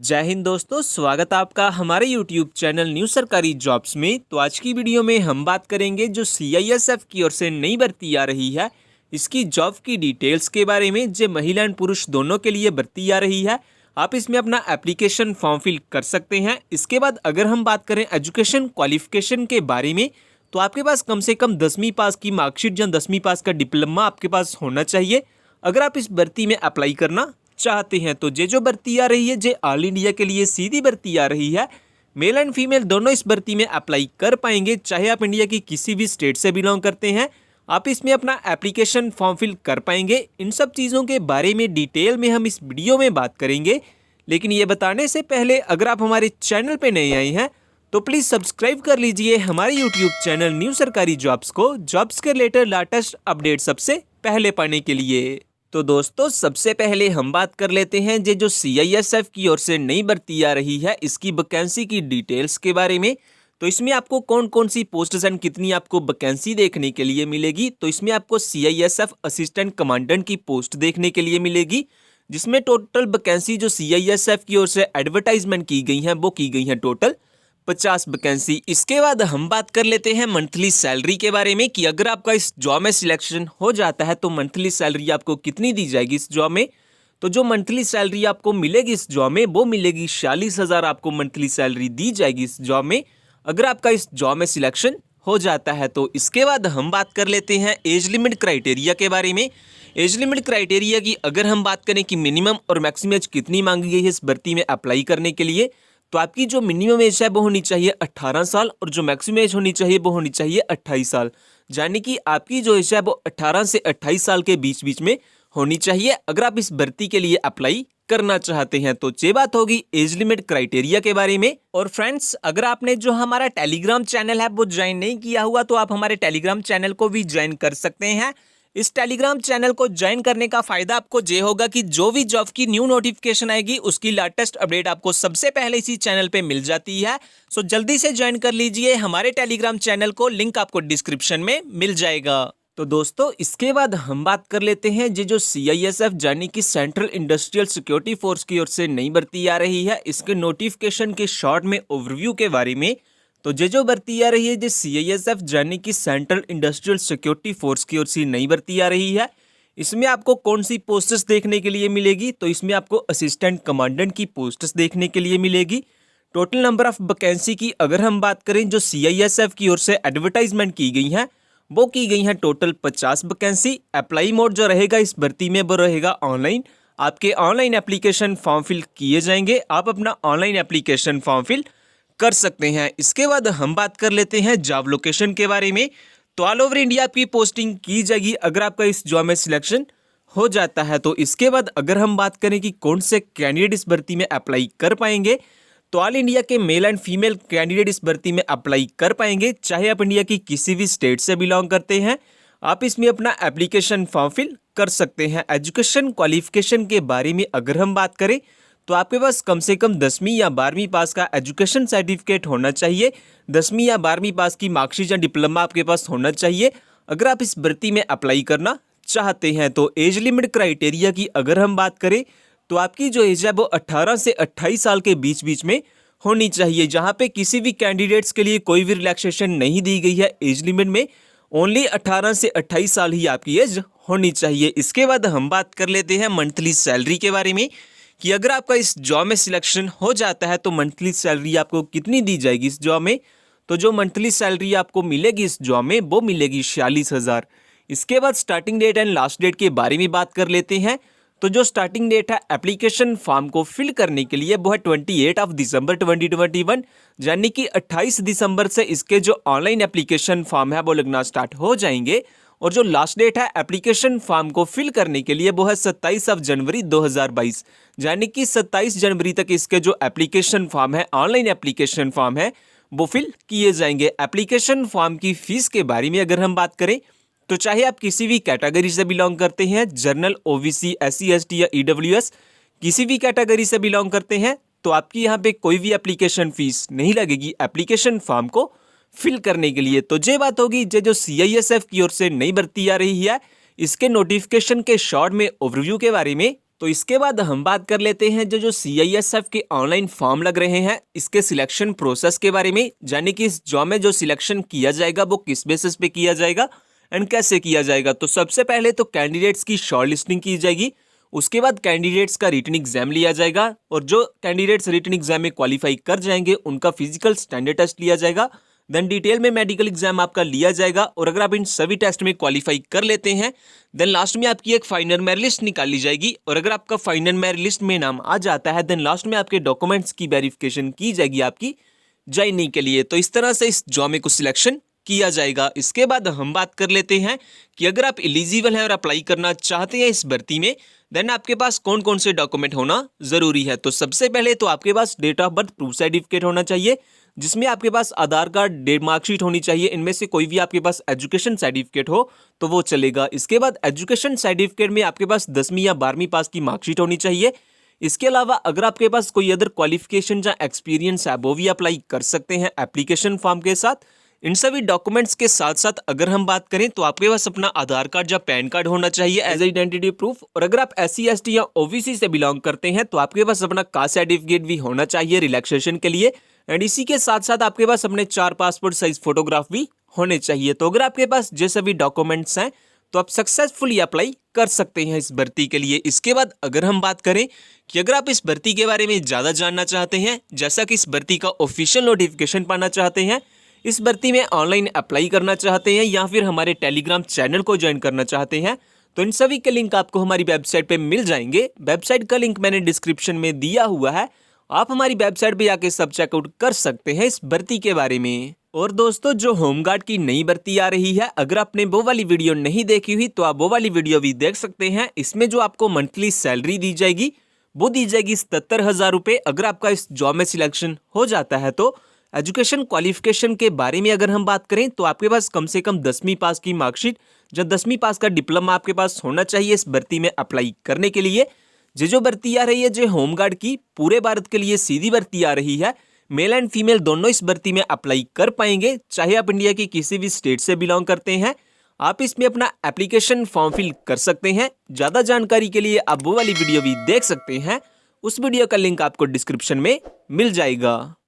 जय हिंद दोस्तों, स्वागत है आपका हमारे YouTube चैनल न्यू सरकारी जॉब्स में। तो आज की वीडियो में हम बात करेंगे जो CISF की ओर से नई भर्ती आ रही है, इसकी जॉब की डिटेल्स के बारे में। जो महिला एंड पुरुष दोनों के लिए भर्ती आ रही है, आप इसमें अपना एप्लीकेशन फॉर्म फिल कर सकते हैं। इसके बाद अगर हम बात करें एजुकेशन क्वालिफिकेशन के बारे में, तो आपके पास कम से कम 10वीं पास की मार्कशीट या 10वीं पास का डिप्लोमा आपके पास होना चाहिए अगर आप इस भर्ती में अप्लाई करना चाहते हैं। तो जो भर्ती आ रही है, जो ऑल इंडिया के लिए सीधी भर्ती आ रही है, मेल एंड फीमेल दोनों इस भर्ती में अप्लाई कर पाएंगे। चाहे आप इंडिया की किसी भी स्टेट से बिलोंग करते हैं, आप इसमें अपना एप्लीकेशन फॉर्म फिल कर पाएंगे। इन सब चीज़ों के बारे में डिटेल में हम इस वीडियो में बात करेंगे। लेकिन ये बताने से पहले अगर आप हमारे चैनल पर नए आए हैं तो प्लीज़ सब्सक्राइब कर लीजिए हमारे यूट्यूब चैनल न्यू सरकारी जॉब्स को, जॉब्स के रिलेटेड लेटेस्ट अपडेट सबसे पहले पाने के लिए। तो दोस्तों, सबसे पहले हम बात कर लेते हैं जो CISF की ओर से नई भर्ती आ रही है, इसकी वैकेंसी की डिटेल्स के बारे में। तो इसमें आपको कौन कौन सी पोस्ट्स एंड कितनी आपको वैकेंसी देखने के लिए मिलेगी। तो इसमें आपको CISF असिस्टेंट कमांडेंट की पोस्ट देखने के लिए मिलेगी, जिसमें टोटल वैकेंसी जो CISF की ओर से एडवर्टाइजमेंट की गई है वो की गई है टोटल 50 वैकेंसी। इसके बाद हम बात कर लेते हैं मंथली सैलरी के बारे में कि अगर आपका इस जॉब में सिलेक्शन हो जाता है तो मंथली सैलरी आपको कितनी दी जाएगी इस जॉब में। तो जो मंथली सैलरी आपको मिलेगी इस जॉब में वो मिलेगी 46,000 आपको मंथली सैलरी दी जाएगी इस जॉब में, अगर आपका इस जॉब में सिलेक्शन हो जाता है। तो इसके बाद हम बात कर लेते हैं एज लिमिट क्राइटेरिया के बारे में। एज लिमिट क्राइटेरिया की अगर हम बात करें कि मिनिमम और मैक्सिमम एज कितनी मांगी गई है इस भर्ती में अप्लाई करने के लिए, तो आपकी जो मिनिमम एज है वो होनी चाहिए 18 साल और जो मैक्सिमम एज होनी चाहिए वो होनी चाहिए 28 साल। यानी कि आपकी जो एज है वो 18 से 28 साल के बीच बीच में होनी चाहिए अगर आप इस भर्ती के लिए अप्लाई करना चाहते हैं। तो ये बात होगी एज लिमिट क्राइटेरिया के बारे में। और फ्रेंड्स, अगर आपने जो हमारा टेलीग्राम चैनल है वो ज्वाइन नहीं किया हुआ तो आप हमारे टेलीग्राम चैनल को भी ज्वाइन कर सकते हैं। इस टेलीग्राम चैनल को ज्वाइन करने का फायदा आपको ये होगा कि जो भी जॉब की न्यू नोटिफिकेशन आएगी उसकी लेटेस्ट अपडेट आपको सबसे पहले इसी चैनल पे मिल जाती है। सो जल्दी से ज्वाइन कर लीजिए हमारे टेलीग्राम चैनल को, लिंक आपको डिस्क्रिप्शन में मिल जाएगा। तो दोस्तों, इसके बाद हम बात कर लेते हैं जो CISF यानी कि सेंट्रल इंडस्ट्रियल सिक्योरिटी फोर्स की ओर से नई भर्ती आ रही है, इसके नोटिफिकेशन के शॉर्ट में ओवरव्यू के बारे में। तो जो भर्ती आ रही है जो CISF यानी कि सेंट्रल इंडस्ट्रियल सिक्योरिटी फोर्स की ओर से नई भर्ती आ रही है, इसमें आपको कौन सी पोस्ट्स देखने के लिए मिलेगी। तो इसमें आपको असिस्टेंट कमांडेंट की पोस्ट्स देखने के लिए मिलेगी। टोटल नंबर ऑफ वैकेंसी की अगर हम बात करें जो CISF की ओर से एडवर्टाइजमेंट की गई है वो की गई है टोटल 50 वैकेंसी। अप्लाई मोड जो रहेगा इस भर्ती में वो रहेगा ऑनलाइन। आपके ऑनलाइन एप्लीकेशन फॉर्म फिल किए जाएंगे, आप अपना ऑनलाइन एप्लीकेशन फॉर्म फिल कर सकते हैं। इसके बाद हम बात कर लेते हैं जॉब लोकेशन के बारे में। तो ऑल ओवर इंडिया आपकी पोस्टिंग की जाएगी अगर आपका इस जॉब में सिलेक्शन हो जाता है। तो इसके बाद अगर हम बात करें कि कौन से कैंडिडेट इस भर्ती में अप्लाई कर पाएंगे, तो ऑल इंडिया के मेल एंड फीमेल कैंडिडेट इस भर्ती में अप्लाई कर पाएंगे। चाहे आप इंडिया की किसी भी स्टेट से बिलोंग करते हैं, आप इसमें अपना एप्लीकेशन फॉर्म फिल कर सकते हैं। एजुकेशन क्वालिफिकेशन के बारे में अगर हम बात करें तो आपके पास कम से कम 10वीं या 12वीं पास का एजुकेशन सर्टिफिकेट होना चाहिए। 10वीं या 12वीं पास की मार्कशीट या डिप्लोमा आपके पास होना चाहिए अगर आप इस भर्ती में अप्लाई करना चाहते हैं। तो एज लिमिट क्राइटेरिया की अगर हम बात करें तो आपकी जो एज है वो 18 से 28 साल के बीच बीच में होनी चाहिए, जहाँ पे किसी भी कैंडिडेट्स के लिए कोई भी रिलैक्सेशन नहीं दी गई है एज लिमिट में। ओनली 18 से 28 साल ही आपकी एज होनी चाहिए। इसके बाद हम बात कर लेते हैं मंथली सैलरी के बारे में कि अगर आपका इस जॉब में सिलेक्शन हो जाता है तो मंथली सैलरी आपको कितनी दी जाएगी इस जॉब में। तो जो मंथली सैलरी आपको मिलेगी इस जॉब में वो मिलेगी 46,000। इसके बाद starting date and last date के बारे में बात कर लेते हैं। तो जो स्टार्टिंग डेट है एप्लीकेशन फॉर्म को फिल करने के लिए वो है 28 दिसंबर 2021, यानी कि 28 दिसंबर से इसके जो ऑनलाइन एप्लीकेशन फॉर्म है वो लगना स्टार्ट हो जाएंगे। और जो लास्ट डेट है एप्लीकेशन फॉर्म को फिल करने के लिए वो है 27 जनवरी 2022, यानी कि 27 जनवरी तक इसके जो एप्लीकेशन फॉर्म है, ऑनलाइन एप्लीकेशन फॉर्म है, वो फिल किए जाएंगे। एप्लीकेशन फॉर्म की फीस के बारे में अगर हम बात करें तो चाहे आप किसी भी कैटेगरी से बिलोंग करते हैं, जनरल, OBC, SC ST या EWS, किसी भी कैटेगरी से बिलोंग करते हैं, तो आपकी यहाँ पे कोई भी एप्लीकेशन फीस नहीं लगेगी एप्लीकेशन फॉर्म को फिल करने के लिए। तो ये बात होगी जो CISF की ओर से नई भर्ती आ रही है, इसके नोटिफिकेशन के शॉर्ट में ओवरव्यू के बारे में। तो इसके बाद हम बात कर लेते हैं जो CISF के ऑनलाइन फॉर्म लग रहे हैं इसके सिलेक्शन प्रोसेस के बारे में, यानी कि इस जॉब में जो सिलेक्शन किया जाएगा वो किस बेसिस पे किया जाएगा एंड कैसे किया जाएगा। तो सबसे पहले तो कैंडिडेट्स की शॉर्ट लिस्टिंग की जाएगी, उसके बाद कैंडिडेट्स का रिटन एग्जाम लिया जाएगा और जो कैंडिडेट्स रिटन एग्जाम में क्वालिफाई कर जाएंगे उनका फिजिकल स्टैंडर्ड टेस्ट लिया जाएगा, देन डिटेल में मेडिकल एग्जाम आपका लिया जाएगा और अगर आप इन सभी टेस्ट में क्वालिफाई कर लेते हैं देन लास्ट में आपकी एक फाइनल मेरिट लिस्ट निकाल ली जाएगी और अगर आपका फाइनल मेरिट लिस्ट में नाम आ जाता है देन लास्ट में आपके डॉक्यूमेंट्स की वेरिफिकेशन की जाएगी आपकी ज्वाइनिंग के लिए। तो इस तरह से इस जॉब में कुछ सिलेक्शन किया जाएगा। इसके बाद हम बात कर लेते हैं कि अगर आप एलिजिबल हैं और अप्लाई करना चाहते हैं इस भर्ती में देन आपके पास कौन कौन से डॉक्यूमेंट होना जरूरी है। तो सबसे पहले तो आपके पास date of birth proof certificate होना चाहिए, जिसमें आपके पास आधार कार्ड, डेट मार्कशीट होनी चाहिए। इनमें से कोई भी आपके पास एजुकेशन सर्टिफिकेट हो तो वो चलेगा। इसके बाद एजुकेशन सर्टिफिकेट में आपके पास 10वीं या 12वीं पास की मार्कशीट होनी चाहिए। इसके अलावा अगर आपके पास कोई अदर क्वालिफिकेशन या एक्सपीरियंस है वो भी अप्लाई कर सकते हैं एप्लीकेशन फॉर्म के साथ। इन सभी डॉक्यूमेंट्स के साथ साथ अगर हम बात करें तो आपके पास अपना आधार कार्ड या पैन कार्ड होना चाहिए एज आइडेंटिटी प्रूफ और अगर आप SC ST या OBC से बिलोंग करते हैं तो आपके पास अपना कास्ट सर्टिफिकेट भी होना चाहिए रिलैक्सेशन के लिए एंड इसी के साथ साथ आपके पास अपने 4 पासपोर्ट साइज फोटोग्राफ भी होने चाहिए। तो अगर आपके पास ये सभी डॉक्यूमेंट्स हैं तो आप सक्सेसफुली अप्लाई कर सकते हैं इस भर्ती के लिए। इसके बाद अगर हम बात करें कि अगर आप इस भर्ती के बारे में ज़्यादा जानना चाहते हैं, जैसा कि इस भर्ती का ऑफिशियल नोटिफिकेशन पाना चाहते हैं, इस भर्ती में ऑनलाइन अप्लाई करना चाहते हैं या फिर हमारे टेलीग्राम चैनल को ज्वाइन करना चाहते हैं तो इन सभी के लिंक आपको हमारी वेबसाइट पे मिल जाएंगे। वेबसाइट का लिंक मैंने डिस्क्रिप्शन में दिया हुआ है, आप हमारी वेबसाइट पे जाके सब चेकआउट कर सकते हैं इस भर्ती के बारे में। और दोस्तों जो होमगार्ड की नई भर्ती आ रही है, अगर आपने वो वाली वीडियो नहीं देखी हुई तो आप वो वाली वीडियो भी देख सकते हैं। इसमें जो आपको मंथली सैलरी दी जाएगी वो दी जाएगी 77,000 रुपये। अगर आपका इस जॉब में सिलेक्शन हो जाता है तो एजुकेशन क्वालिफिकेशन के बारे में अगर हम बात करें तो आपके पास कम से कम 10वीं पास की मार्कशीट या 10वीं पास का डिप्लोमा आपके पास होना चाहिए इस भर्ती में अप्लाई करने के लिए। जो भर्ती आ रही है जो होमगार्ड की पूरे भारत के लिए सीधी भर्ती आ रही है, मेल एंड फीमेल दोनों इस भर्ती में अप्लाई कर पाएंगे, चाहे आप इंडिया की किसी भी स्टेट से बिलोंग करते हैं। आप इसमें अपना एप्लीकेशन फॉर्म फिल कर सकते हैं। ज़्यादा जानकारी के लिए आप वो वाली वीडियो भी देख सकते हैं, उस वीडियो का लिंक आपको डिस्क्रिप्शन में मिल जाएगा।